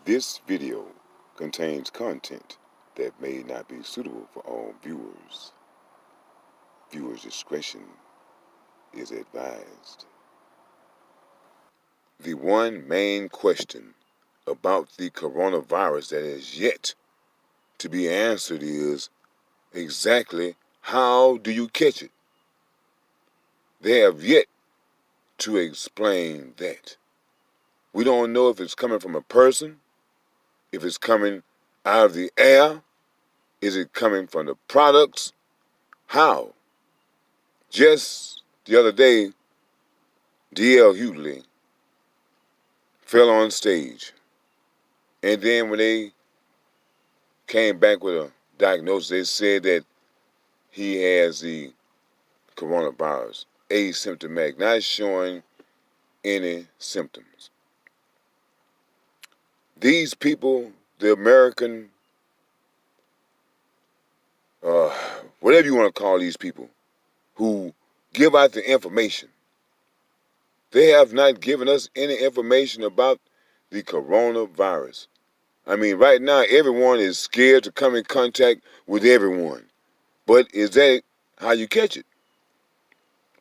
This video contains content that may not be suitable for all viewers. Viewers' discretion is advised. The one main question about the coronavirus that is yet to be answered is exactly how do you catch it? They have yet to explain that. We don't know if it's coming from a person, if it's coming out of the air, is it coming from the products? How? Just the other day, D.L. Hughley fell on stage. And then when they came back with a diagnosis, they said that he has the coronavirus, asymptomatic, not showing any symptoms. These people, the American, whatever you want to call these people, who give out the information, they have not given us any information about the coronavirus. I mean, right now, everyone is scared to come in contact with everyone. But is that how you catch it?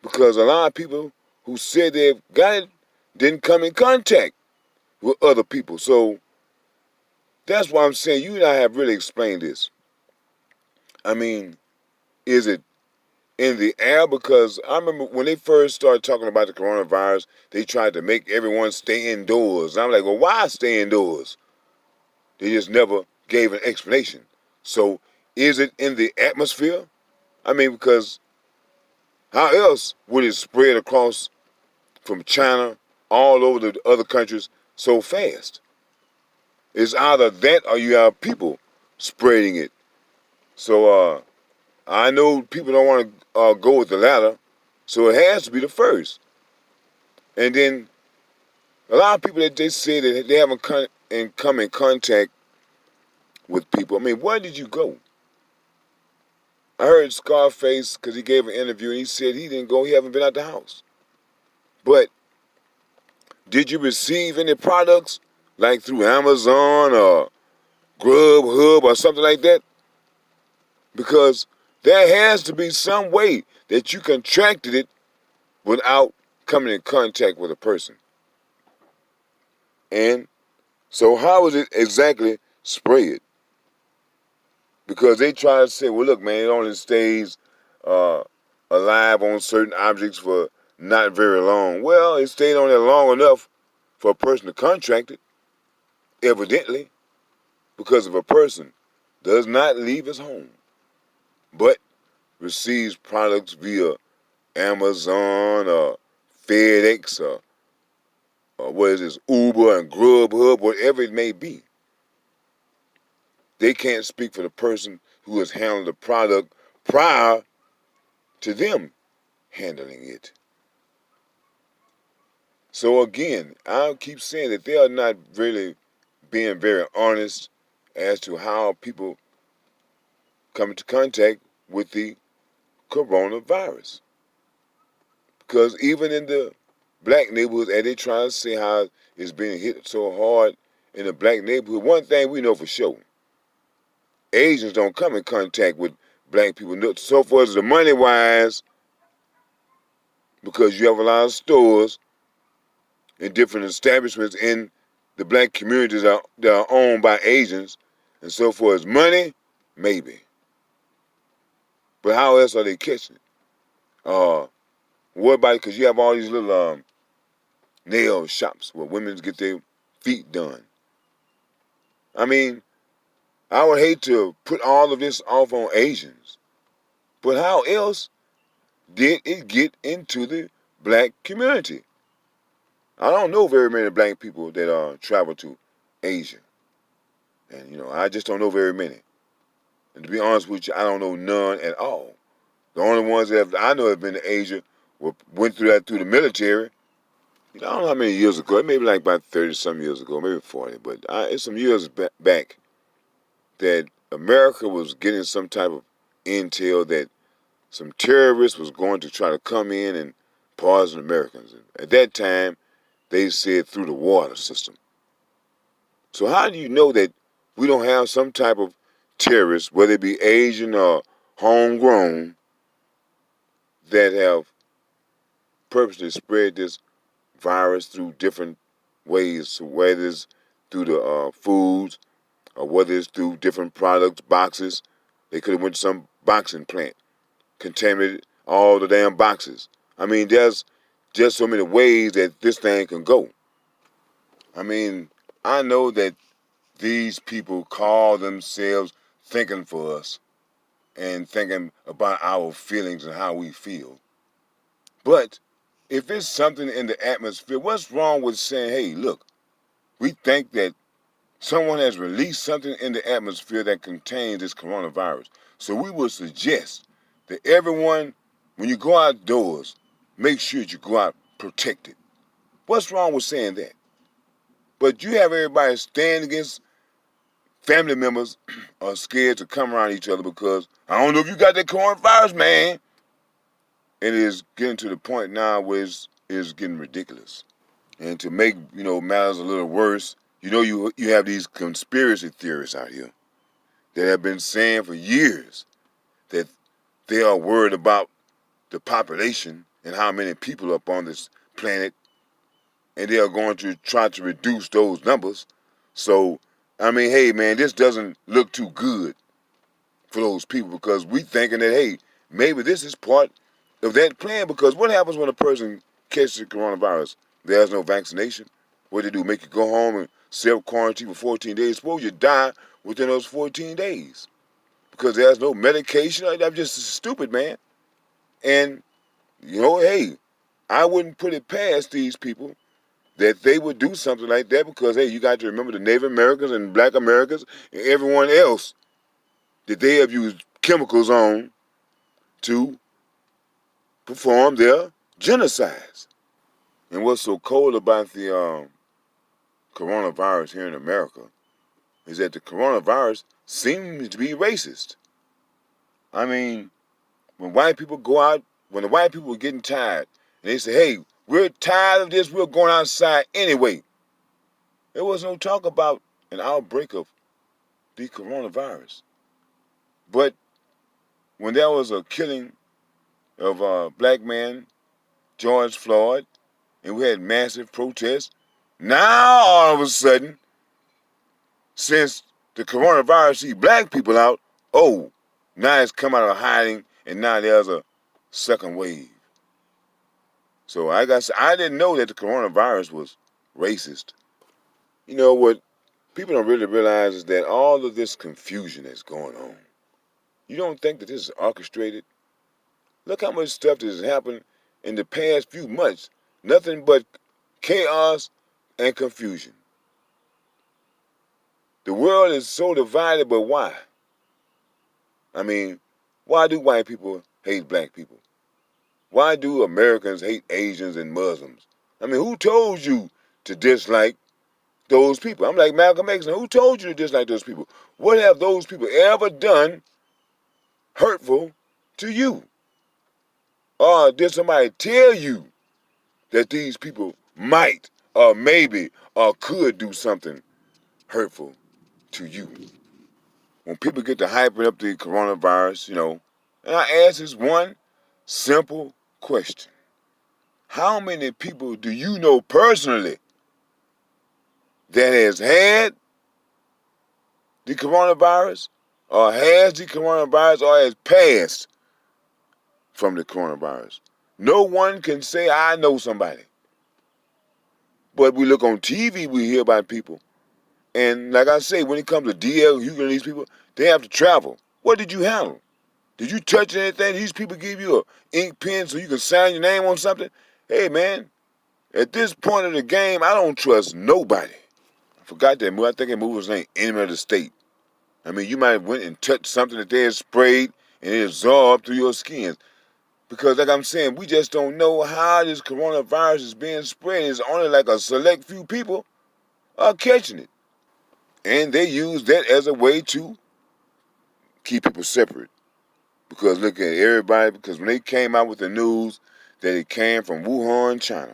Because a lot of people who said they've got it didn't come in contact with other people. So that's why I'm saying you and I have really explained this. I mean, is it in the air? Because I remember when they first started talking about the coronavirus, they tried to make everyone stay indoors. And I'm like, well, why stay indoors? They just never gave an explanation. So is it in the atmosphere? I mean, because how else would it spread across from China all over the other countries so fast? It's either that or you have people spreading it. So I know people don't want to go with the latter, so it has to be the first. And then a lot of people that they say that they haven't come in contact with people. I mean, where did you go? I heard Scarface, because he gave an interview, and he said he didn't go, he haven't been out the house. But did you receive any products, like through Amazon or Grubhub or something like that? Because there has to be some way that you contracted it without coming in contact with a person. And so how is it exactly spread? Because they try to say, well, look, man, it only stays uh, alive on certain objects for not very long. Well, it stayed on there long enough for a person to contract it, evidently, because if a person does not leave his home, but receives products via Amazon or FedEx or what is this, Uber and Grubhub, whatever it may be, they can't speak for the person who has handled the product prior to them handling it. So again, I keep saying that they are not really being very honest as to how people come into contact with the coronavirus. Because even in the black neighborhoods, and they try to say how it's being hit so hard in the black neighborhood, one thing we know for sure, Asians don't come in contact with black people. So far as the money wise, because you have a lot of stores and different establishments in the black communities that are owned by Asians, and so far as money, maybe. But how else are they catching it? What about, because you have all these little nail shops where women get their feet done. I mean, I would hate to put all of this off on Asians, but how else did it get into the black community? I don't know very many black people that travel to Asia, and I just don't know very many. And to be honest with you, I don't know none at all. The only ones that I know have been to Asia went through the military. I don't know how many years ago. Maybe like about 30 some years ago, maybe 40. But it's some years back that America was getting some type of intel that some terrorists was going to try to come in and poison Americans. At that time, they said through the water system. So how do you know that we don't have some type of terrorists, whether it be Asian or homegrown, that have purposely spread this virus through different ways, so whether it's through the foods or whether it's through different products, boxes. They could have went to some boxing plant, contaminated all the damn boxes. I mean, there's just so many ways that this thing can go. I mean, I know that these people call themselves thinking for us and thinking about our feelings and how we feel. But if it's something in the atmosphere, what's wrong with saying, hey, look, we think that someone has released something in the atmosphere that contains this coronavirus. So we would suggest that everyone, when you go outdoors, make sure that you go out protected. What's wrong with saying that? But you have everybody stand against family members are scared to come around each other because I don't know if you got that coronavirus, man. It is getting to the point now where it's getting ridiculous. And to make, matters a little worse, you have these conspiracy theorists out here that have been saying for years that they are worried about the population and how many people are up on this planet, and they are going to try to reduce those numbers. So, I mean, hey, man, this doesn't look too good for those people because we thinking that, hey, maybe this is part of that plan, because what happens when a person catches the coronavirus? There's no vaccination. What they do, make you go home and self-quarantine for 14 days. Suppose you die within those 14 days because there's no medication. I'm just stupid, man. And, hey, I wouldn't put it past these people that they would do something like that because, hey, you got to remember the Native Americans and Black Americans and everyone else that they have used chemicals on to perform their genocides. And what's so cold about the coronavirus here in America is that the coronavirus seems to be racist. I mean, when white people go out, when the white people are getting tired, and they say, hey, we're tired of this, we're going outside anyway. There was no talk about an outbreak of the coronavirus. But when there was a killing of a black man, George Floyd, and we had massive protests, now all of a sudden, since the coronavirus see black people out, oh, now it's come out of hiding and now there's a second wave. So I didn't know that the coronavirus was racist. You know what people don't really realize is that all of this confusion that's going on, you don't think that this is orchestrated? Look how much stuff that has happened in the past few months. Nothing but chaos and confusion. The world is so divided, but why? I mean, why do white people hate black people? Why do Americans hate Asians and Muslims? I mean, who told you to dislike those people? I'm like Malcolm X. Who told you to dislike those people? What have those people ever done hurtful to you? Or did somebody tell you that these people might or maybe or could do something hurtful to you? When people get to hyping up the coronavirus, and I ask this one simple question. How many people do you know personally that has had the coronavirus or has the coronavirus or has passed from the coronavirus? No one can say, I know somebody. But we look on TV, we hear about people. And like I say, when it comes to DL Hughley and these people, they have to travel. What did you handle? Did you touch anything? These people give you an ink pen so you can sign your name on something? Hey, man, at this point of the game, I don't trust nobody. I forgot that movie. I think that movie was named Enemy of the State. I mean, you might have went and touched something that they had sprayed and it absorbed through your skin. Because like I'm saying, we just don't know how this coronavirus is being spread. It's only like a select few people are catching it. And they use that as a way to keep people separate. Because look at everybody, because when they came out with the news that it came from Wuhan, China,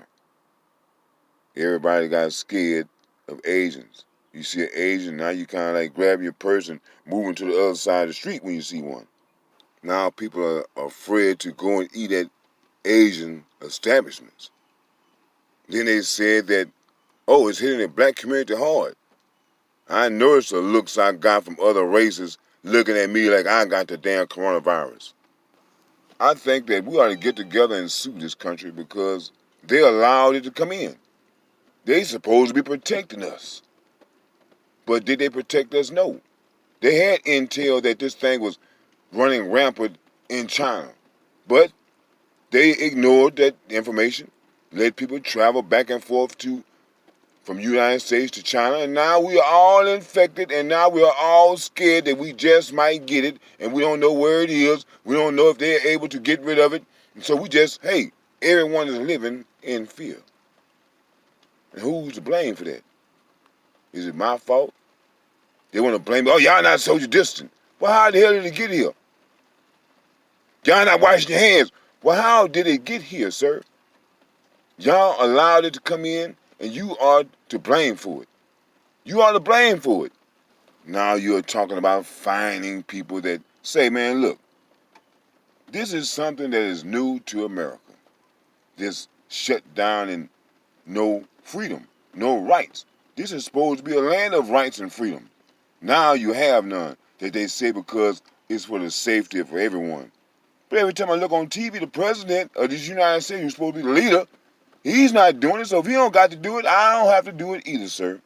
everybody got scared of Asians. You see an Asian, now you kind of like grab your purse and moving to the other side of the street when you see one. Now people are afraid to go and eat at Asian establishments. Then they said that, oh, it's hitting the black community hard. I noticed the looks I got from other races looking at me like I got the damn coronavirus. I think that we ought to get together and sue this country because they allowed it to come in. They supposed to be protecting us. But did they protect us? No. They had intel that this thing was running rampant in China. But they ignored that information, let people travel back and forth from United States to China, and now we are all infected, and now we are all scared that we just might get it, and we don't know where it is. We don't know if they're able to get rid of it. And so we just, hey, everyone is living in fear. And who's to blame for that? Is it my fault? They want to blame me. Oh, y'all not social distant. Well, how the hell did it get here? Y'all not washing your hands. Well, how did it get here, sir? Y'all allowed it to come in, and you are to blame for it. You are to blame for it. Now you're talking about fining people that say, man, look, this is something that is new to America. This shut down and no freedom, no rights. This is supposed to be a land of rights and freedom. Now you have none, that they say because it's for the safety of everyone. But every time I look on TV, the president of this United States, who's supposed to be the leader, he's not doing it, so if he don't got to do it, I don't have to do it either, sir.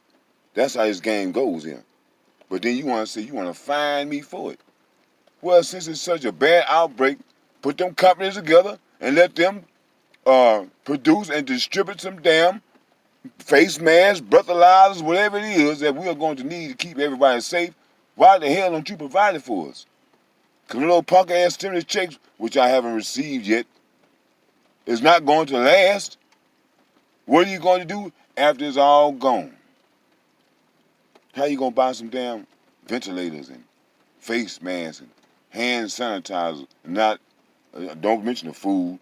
That's how this game goes here. But then you want to say you want to fine me for it. Well, since it's such a bad outbreak, put them companies together and let them produce and distribute some damn face masks, breathalyzers, whatever it is that we are going to need to keep everybody safe. Why the hell don't you provide it for us? Because the little punk-ass stimulus checks, which I haven't received yet, is not going to last. What are you going to do after it's all gone? How you going to buy some damn ventilators and face masks and hand sanitizer, not don't mention the food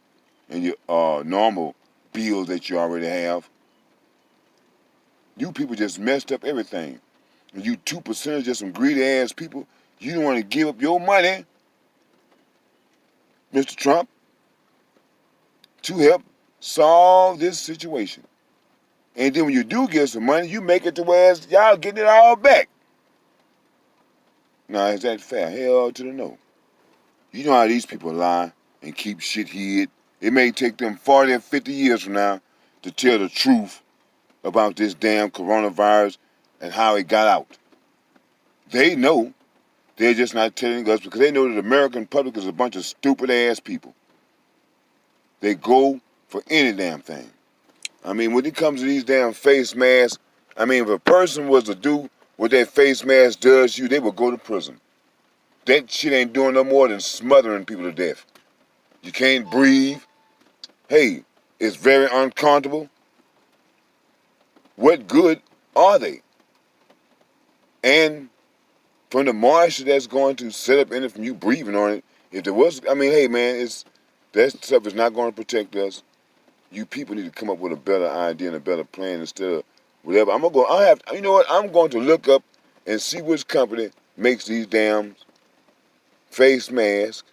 and your normal bills that you already have. You people just messed up everything. And you 2% just some greedy ass people. You don't want to give up your money, Mr. Trump, to help solve this situation. And then when you do get some money, you make it to where y'all getting it all back. Now, is that fair? Hell to the no. You know how these people lie and keep shit hid. It may take them 40 or 50 years from now to tell the truth about this damn coronavirus and how it got out. They know. They're just not telling us because they know that the American public is a bunch of stupid ass people. They go for any damn thing. I mean, when it comes to these damn face masks, I mean, if a person was to do what that face mask does you, they would go to prison. That shit ain't doing no more than smothering people to death. You can't breathe. Hey, it's very uncomfortable. What good are they? And from the moisture that's going to set up in it from you breathing on it, if there was, I mean, hey man, that stuff is not going to protect us. You people need to come up with a better idea and a better plan instead of whatever. You know what? I'm going to look up and see which company makes these damn face masks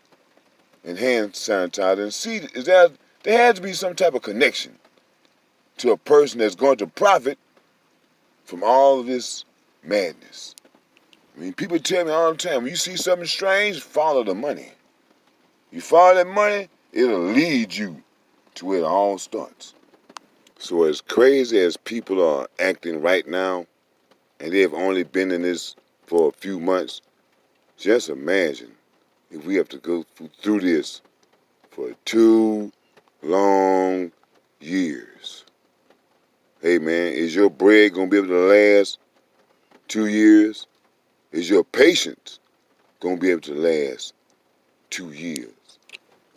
and hand sanitizer and see there has to be some type of connection to a person that's going to profit from all of this madness. I mean, people tell me all the time, when you see something strange, follow the money. You follow that money, it'll lead you to where it all starts. So as crazy as people are acting right now, and they've only been in this for a few months, just imagine if we have to go through this for 2 long years. Hey man, is your bread gonna be able to last 2 years? Is your patience gonna be able to last 2 years?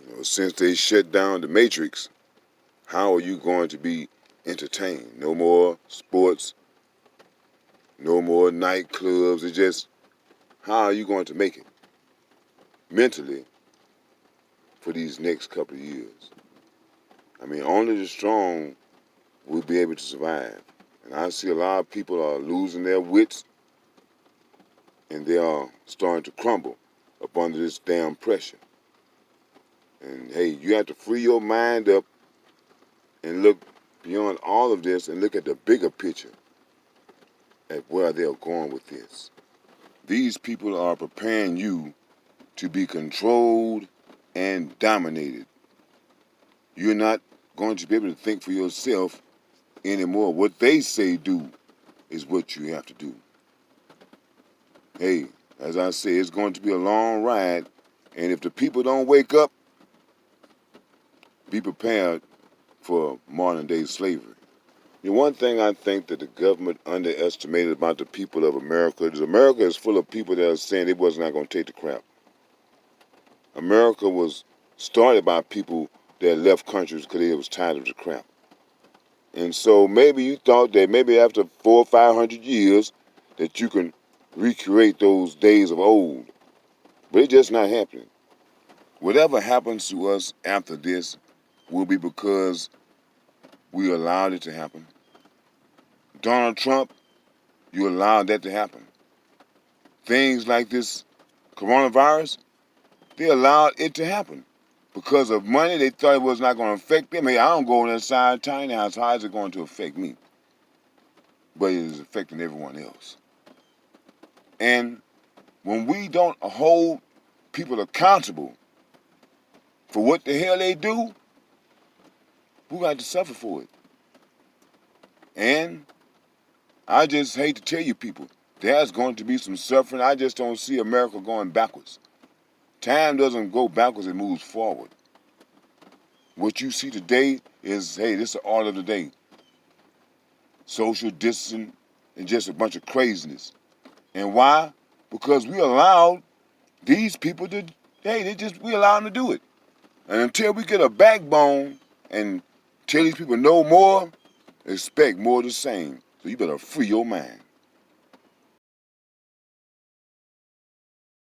You know, since they shut down the Matrix, how are you going to be entertained? No more sports, no more nightclubs. It's just, how are you going to make it mentally for these next couple of years? I mean, only the strong will be able to survive. And I see a lot of people are losing their wits, and they are starting to crumble up under this damn pressure. And hey, you have to free your mind up and look beyond all of this and look at the bigger picture at where they're going with this. These people are preparing you to be controlled and dominated. You're not going to be able to think for yourself anymore. What they say do is what you have to do. Hey, as I say, it's going to be a long ride, and if the people don't wake up, be prepared for modern day slavery. The one thing I think that the government underestimated about the people of America is America is full of people that are saying they was not going to take the crap. America was started by people that left countries because they was tired of the crap. And so maybe you thought that maybe after 400 or 500 years that you can recreate those days of old. But it's just not happening. Whatever happens to us after this will be because we allowed it to happen. Donald Trump, you allowed that to happen. Things like this coronavirus, they allowed it to happen. Because of money, they thought it was not going to affect them. Hey, I don't go inside tiny house. How is it going to affect me? But it is affecting everyone else. And when we don't hold people accountable for what the hell they do, we got to suffer for it. And I just hate to tell you people, there's going to be some suffering. I just don't see America going backwards. Time doesn't go backwards, it moves forward. What you see today is, hey, this is the order of the day. Social distancing and just a bunch of craziness. And why? Because we allowed these people to, hey, we allow them to do it. And until we get a backbone and tell these people no more, expect more of the same. So you better free your mind.